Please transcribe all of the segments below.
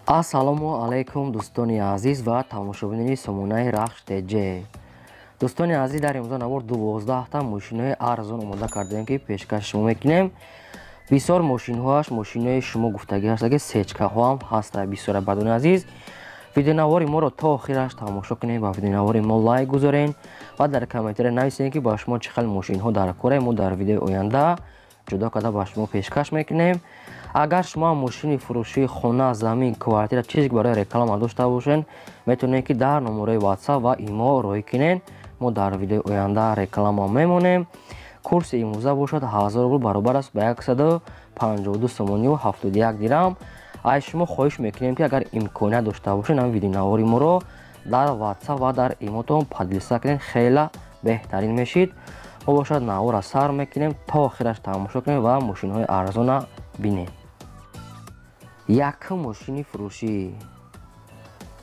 Ассалому алайкум дӯстони азиз ва тамошобини Сомонаи Рахш ТЖ. Дӯстони азиз, дар имрӯза навор 12та мошинои арзон омода кардем ки пешкаши шумо мекунем. Бисёр мошинҳоаш мошинои шумо гуфтагӣ ҳастаги сечкаҳоам ҳаста. Бисёр бардони азиз, видеонавори моро то охираш тамошо кунед, ба видеонавори мо лайк гузорен ва дар комментария нависед ки ба шумо чӣ хел мошинҳо дар кора мо дар видеои оянда ҷудо карда ба шумо пешкаш мекунем. Агар шумо мошини фурӯшии хона, замин, квартира чизе ки барои реклама дошта бошен, метавонед ки дар номерои WhatsApp ва имо роҳӣ кунед. Мо дар видеои оянда реклама мемонем. Курси имрӯза бошад 1000 рубл баробар аст ба 152 сомонию 71 дирам. Аз шумо хоҳиш мекунем ки агар имконият дошта бошед, ҳам видеонавори моро дар WhatsApp ва дар имотон поделиса кунед, хеле беҳтарин мешид. мо бошад навора сар мекунем, то охираш тамошо кунем ва мошинҳои арзона бинем. Якум мошини фурӯшӣ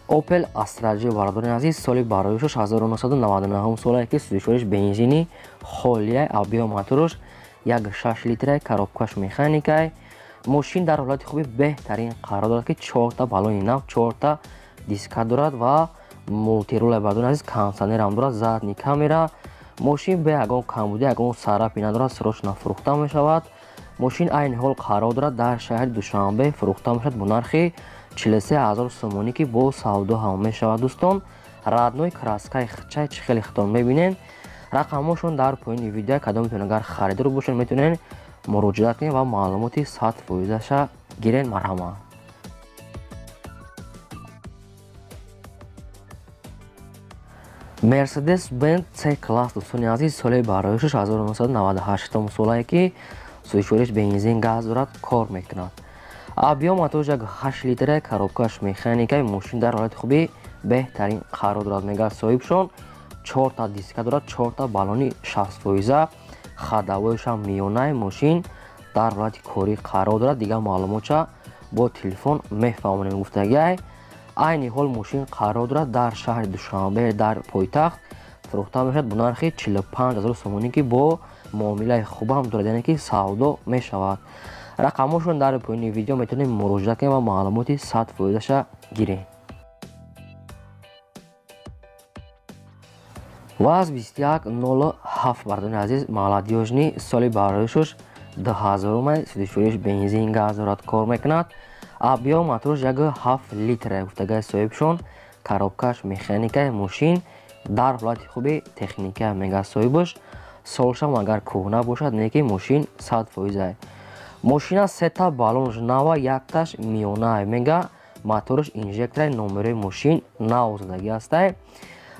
Opel Astra J бардорин азиз, соли бароишаш 1999 солае ки сӯзишвориш бензини холияи объём моторош 1.6 литраи коробкаш механикай. Мошин дар ҳолати хуби беҳтарин қарор дорад ки 4та балони нав, 4та диска дорад ва мултирулай бардорин азиз, кондитсионерам дорад, задни камера. Мошин бе ягон камбуди, ягон сарафи надорад, срочно фурӯхта мешавад. Мошин айни ҳол қарор дорад дар шаҳри Душанбе фурӯхта мешавад бо нархи 43000 сомонӣ ки бо савдо ҳам мешавад. Дӯстон, раднои краскаи хичай чӣ хеле хитон мебинен. рақамҳошон дар поини видео, кадом метавонед агар харидор бошед метавонед муроҷиат кунед ва маълумоти 100% гирен. марҳамат. Mercedes-Benz C-класс дӯстони азиз, соли бароишаш 1998 солае ки сӯзишвориш бензин газ дорад, кор мекунад. объём моторош 1.8 литраи коробкаш механикаи. Мошин дар ҳолати хуби беҳтарин қарор дорад. Мега соҳибшон 4та диска дорад, 4та балони 60%. хадавоишам миёнаи мошин дар ҳолати корӣ қарор дорад. Дигар маълумотша бо телефон мефаҳмонем гуфтагиай. айни ҳол мошин қарор дорад дар шаҳри Душанбе, дар пойтахт фурӯхта мешавад бо нархи 45000 сомонӣ ки бо муомилаи хубам дорад, яъне ки савдо мешавад. рақамҳошон дар поини видео метавонед муроҷиат кунед ва маълумоти 100% гиред. ВАЗ 2107 бардони азиз, молодёжни, соли бароишаш 2000 сӯзишвориш бензин газ дорад, кор мекунад. объём моторош 1.7 литра гуфтагай соҳибшон, коробкаш механикаи. мошин дар ҳолати хуби техника мега соҳибаш. солшам агар кӯҳна бошад, не ки мошин 100%. мошина сета балонш нава, якташ миёнае. мега моторош инжектораи номерои мошин нав задагӣ ҳастай.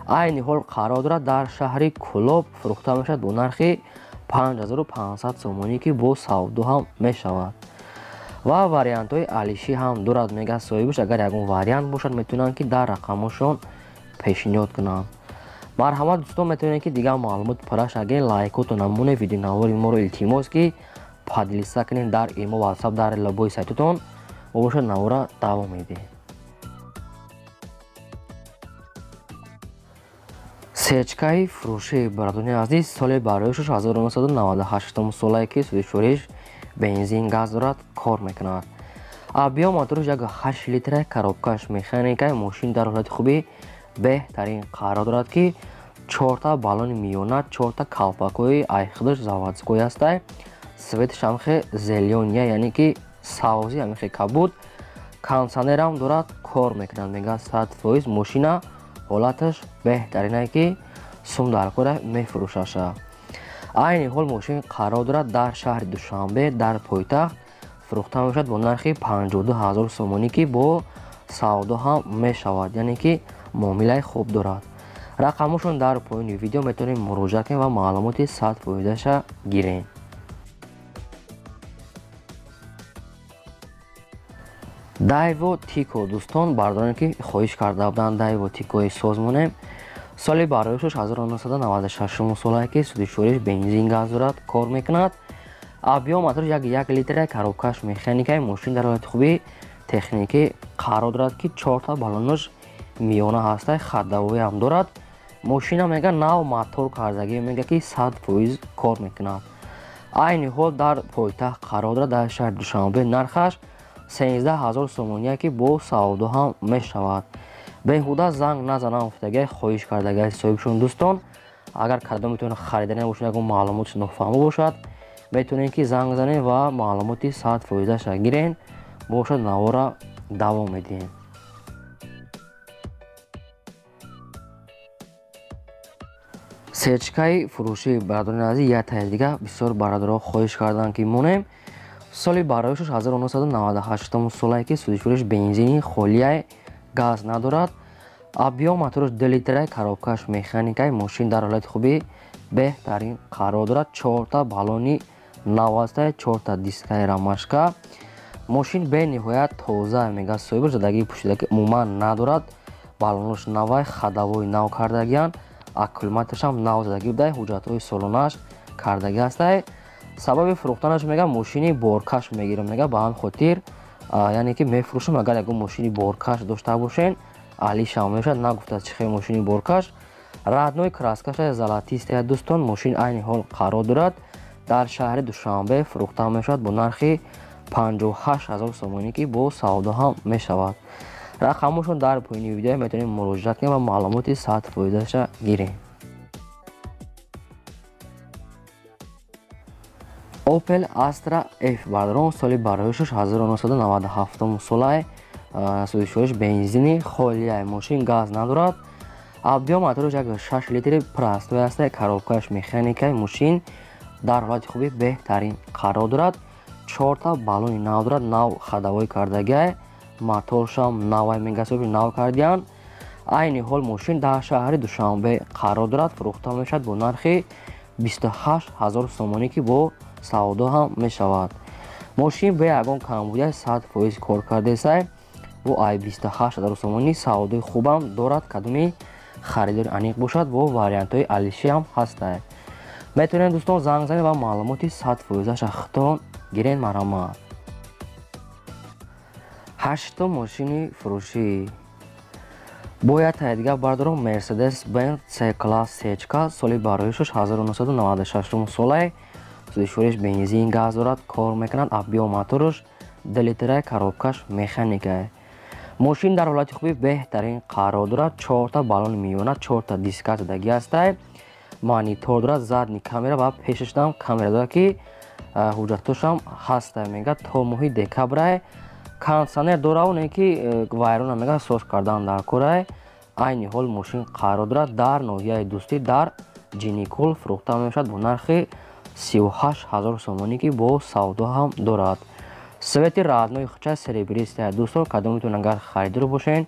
айни ҳол қарор дорад дар шаҳри Кӯлоб фурӯхта мешавад бо нархи 5500 сомонӣ ки бо савдо ҳам мешавад. ва вариантҳои алишӣ ҳам дорад. мега соҳибаш агар ягон вариант бошад метавонанд ки дар рақамҳошон пешниҳод кунанд. марҳамат дӯстон, метавонед ки дигар маълумоти параш агар лайкотон намуне видеонавори моро илтимос ки поделиса кунед дар имо WhatsApp, дар лобои сайтотон бошад навора давом медиҳед. сечкаи фурӯшӣ бардони азиз, соли бароишаш 1998 солае ки сӯзишвориш бензин газ дорад, кор мекунад. объём моторош 1.8 литраи коробкаш механикаи. мошин дар ҳолати хуби беҳтарин қарор дорад ки 4та балони миёна, 4та калпакҳои айхдаш заводской ҳастай. светиш ҳамхе зеления, яъне ки савзи ҳамхе кабуд. кондитсионерам дорад, кор мекунад. мега 100%. мошина ҳолаташ беҳтаринае ки сум дар кора мефурӯшаша. айни ҳол мошин қарор дорад дар шаҳри Душанбе, дар пойтахт фурӯхта мешавад бо нархи 52000 сомонӣ ки бо савдо ҳам мешавад, яъне ки муомилаи хуб дорад. рақамҳошон дар поини видео метавонед муроҷиат кунед ва маълумоти 100% гиред. Daewoo Tico дӯстон, бардорем ки хоҳиш карда буданд Daewoo Ticoи созмонем. соли бароишаш 1996 солае ки сӯзишвориш бензин газ дорад, кор мекунад. объём моторош 1 литраи коробкаш механикаи. мошин дар ҳолати хуби техникӣ қарор дорад ки 4та балонош миёна ҳастай, хадавоиам дорад. мошина мега нав мотор кардагӣ, мега ки 100% кор мекунад. айни ҳол дар пойтахт қарор дорад дар шаҳри Душанбе. нархаш 13000 сомония ки бо савдо ҳам мешавад. беҳуда занг назанам гуфтагиҳои хоҳиш кардагиҳои соҳибшон дӯстон, агар кардо метавонед харидане бошад, ягон маълумоти нофаҳмо бошад, метавонед ки занг занед ва маълумоти 100% гирен, бошад навора давом медиҳем. сечкаи фурӯшии бародарони азиз, як таи дига бисёр бародарҳо хоҳиш карданд ки монем соли бароишаш 1998 солае ки судишвариш бензини холияи газ надорад. абъём мотораш 2 литраи коробкаш механикаи мошин дар ҳолати хубӣ беҳтарин қарор дорад. 4 баллони нав астае, 4 дискаи рамашка. мошин бениҳоят тоза мега соҳибаш, задагии пӯшидаги умуман надорад. баллонаш навай, хадавои нав кардагиянд, аккумуляторашам нав задагӣ будай, ҳуҷҷатҳои солонааш кардагӣ астае. сабаби фурӯхтанаш мега мошини боркаш мегирам, мега ба ҳамин хотир яъне ки мефурӯшам, агар ягон мошини боркаш дошта бошен алишам мешавад, нагуфта чӣ хел мошини боркаш. раднои краскаша золотистая дӯстон, мошин айни ҳол қарор дорад. дар шаҳри Душанбе фурӯхта мешавад бо нархи 58000 сомонӣ ки бо савдо ҳам мешавад. рақамошон дар поини видео метавонед муроҷиат кунед ва маълумоти 100% гиред. Opel Astra F бародарон, соли бароишаш 1997 солае, судишвариш бензини холияи мошин газ надорад. абъём мотораш 6 литри простой астае, коробкаш механикаи мошин дар ҳолати хубӣ беҳтарин қарор дорад. 4 баллони нав дорад, нав хадавои кардагиае, моторшам навай мегасоби нав кардиянд. айни ҳол мошин дар шаҳри Душанбе қарор дорад, фурӯхта мешавад бо нархи 28000 сомонӣ ки бо савдо ҳам мешавад. мошин бе ягон камбудияи 100% кор кардесай, бо ай 28000 сомонӣ савдои хубам дорад. кадоми харидори аниқ бошад, бо вариантҳои алиши ҳам ҳастае. метавонед дӯстон занг занед ва маълумоти 100% хитон гирен. марҳамат. ҳаштум мошини фурӯшӣ бо як таи дига бародарон, Mercedes-Benz C-Class сечка, соли бароишаш 1996 солае, судишвариш бензин газ дорад, кор мекунад. абъём мотораш 2 литраи коробкаш механикае. мошин дар ҳолати хубӣ беҳтарин қарор дорад. 4 баллони миёна, 4 диска задагӣ астае, монитор дорад, задни камера ва пешашдам камера дорад ки ҳуҷҷатошам ҳастае, мега то моҳи декабрае. кондитсионер дорад, не ки вайрона мега сос кардан дар корае. айни ҳол мошин қарор дорад дар ноҳияи дӯстӣ дар ҷиникол, фурӯхта мешавад бо нархи 38000 сомонӣ ки бо савдо ҳам дорад. свети раднои хуча серебристая дӯстон, кадом метавонед агар харидор бошен,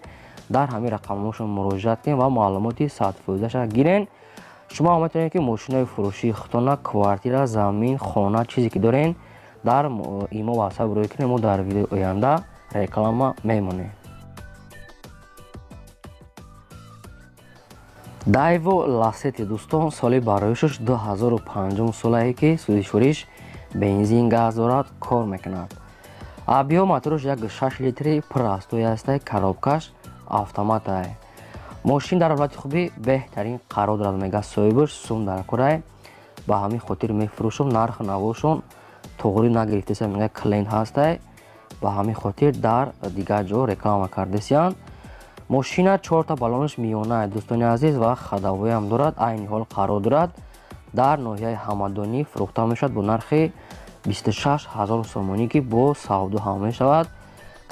дар ҳамин рақамошон муроҷиат кунед ва маълумоти 100% гирен. шумо метавонед ки мошинои фурӯшии хитона, квартира, замин, хона, чизе ки дорен дар имо ватсап рӯй кунед. мо дар видеои оянда реклама мемонем. Daewoo Lacetti дӯстон, соли бароишаш 2005 солае ки судишвариш бензин газ дорад, кор мекунад. абъём мотораш 6 литри простой астае, коробкаш автоматае. мошин дар ҳолати хубӣ беҳтарин қарор дорад, мега соҳибаш сум дар корае. ба ҳамин хотир мефурӯшам, нарх навошон тоғри нагирифтеса, мега клиент ҳастае, ба ҳамин хотир дар дигар ҷо реклама кардесиянд. мошина 4 баллонаш миёнае дӯстони азиз ва хадавоям дорад. айни ҳол қарор дорад дар ноҳияи ҳамадонӣ, фурӯхта мешавад бо нархи 26000 сомонӣ ки бо савдо ҳам мешавад.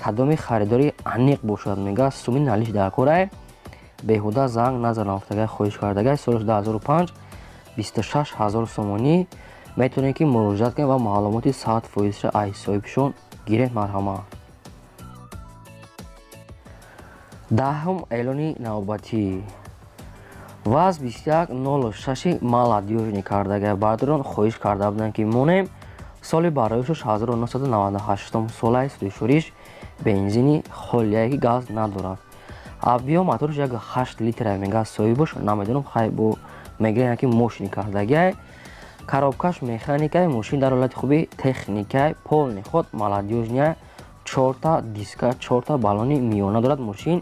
кадоми харидори аниқ бошад, мега суми налиш дар корае. беҳуда занг назанам, гуфтагиҳои хоҳиш кардагиҳои солаш 2005, 26000 сомонӣ. метавонед ки муроҷиат кунед ва маълумоти 100% аз соҳибшон гиред. марҳамат. даҳум эълони навбатӣ ваз 2106 молодёжни кардагиҳои бародарон хоҳиш карда буданд ки монем соли бароишаш 1998 солае, судишвариш бензини холияи ки газ надорад. абъём мотораш 8 литра мега соҳибаш, намедонам хай бо мегирен ки мошини кардагиае. коробкаш механикаи мошин дар ҳолати хубӣ техникаи полни ход молодёжния, 4 диска, 4 баллони миёна дорад. мошин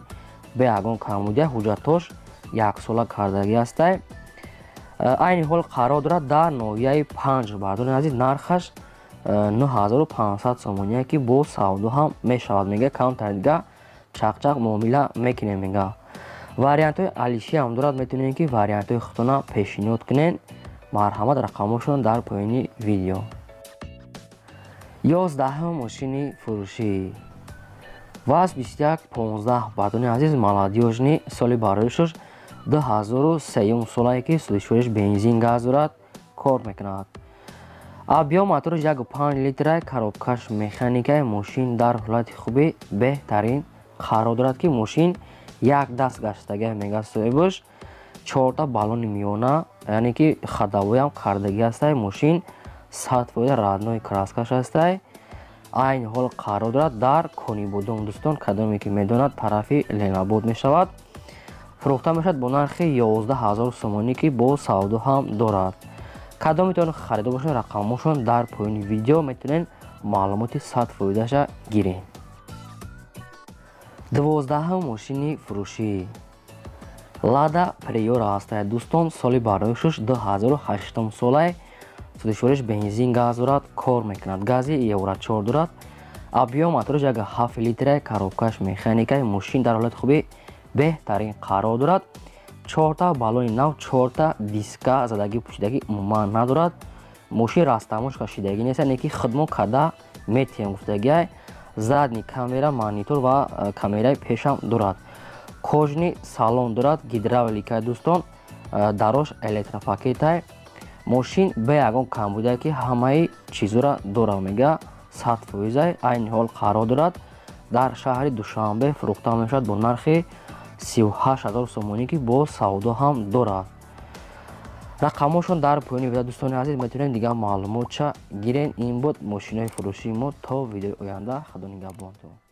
бе ягон камбудия, ҳуҷҷатош 1 сола кардагӣ астае. айни ҳол қарор дорад дар ноҳияи 5 бародарони азиз, нархаш 9500 сомония ки бо савдо ҳам мешавад мега каунтар дига чақчақ муомила мекунем мега. вариантҳои алиши ҳам дорад, метавонем ки вариантҳои худтона пешниҳод кунед. марҳамат, рақамҳошон дар поёни видео. 11 мошини фурӯшӣ. ВАЗ 2115 бардони азиз, молодёжни соли бароишаш 2003 солае ки судишвориш бензин газ дорад, кор мекунад. объем моториш 1.5 литрай, коробкаш механикаи мошин дар ҳолати хуби беҳтарин қарор дорад ки мошин як даст гаштага мега соҳибаш. 4 баллони миёна, яъне ки хадавоям кардагӣ ҳастай. мошин 100% раднои краскаш ҳастай. айни ҳол қарор дорад дар Конибодон. дӯстон, кадоме ки медонад тарафи Ленобод мешавад. фурӯхта мешавад бо нархи 11000 сомонӣ ки бо савдо ҳам дорад. кадом метавонед харидор бошед, рақамҳошон дар поёни видео, метавонед маълумоти 100%ша гиред. 12 мошини фурӯшӣ. Lada Priora ҳастай. дӯстон, соли бароишаш 2008 солае, судишвориш бензин газ дорад, кор мекунад. гази евро 4 дорад. объем моториш 7 литрай, коробкаш механикаи мошин дар ҳолати хуби беҳтарин қарор дорад. 4 баллони нав, 4 диска задагӣ пӯшидагӣ умуман надорад. мошин растамош кашидагӣ нест, яъне ки хидмо када метиҳем гуфтагиай. задни камера, монитор ва камераи пешам дорад. кожни салон дорад, гидравликай дӯстон, дарош электропакетай. мошин бе ягон камбудае ки ҳамаи чизора дора мега 100%. айни ҳол қарор дорад дар шаҳри Душанбе. фурӯхта мешавад бо нархи 38000 сомонӣ ки бо савдо ҳам дорад. рақамҳошон дар поёни видео. дӯстони азиз, метавонед дигар маълумотша гирен. ин буд мошинои фурӯшии мо. то видеои оянда, худо нигаҳбонтон.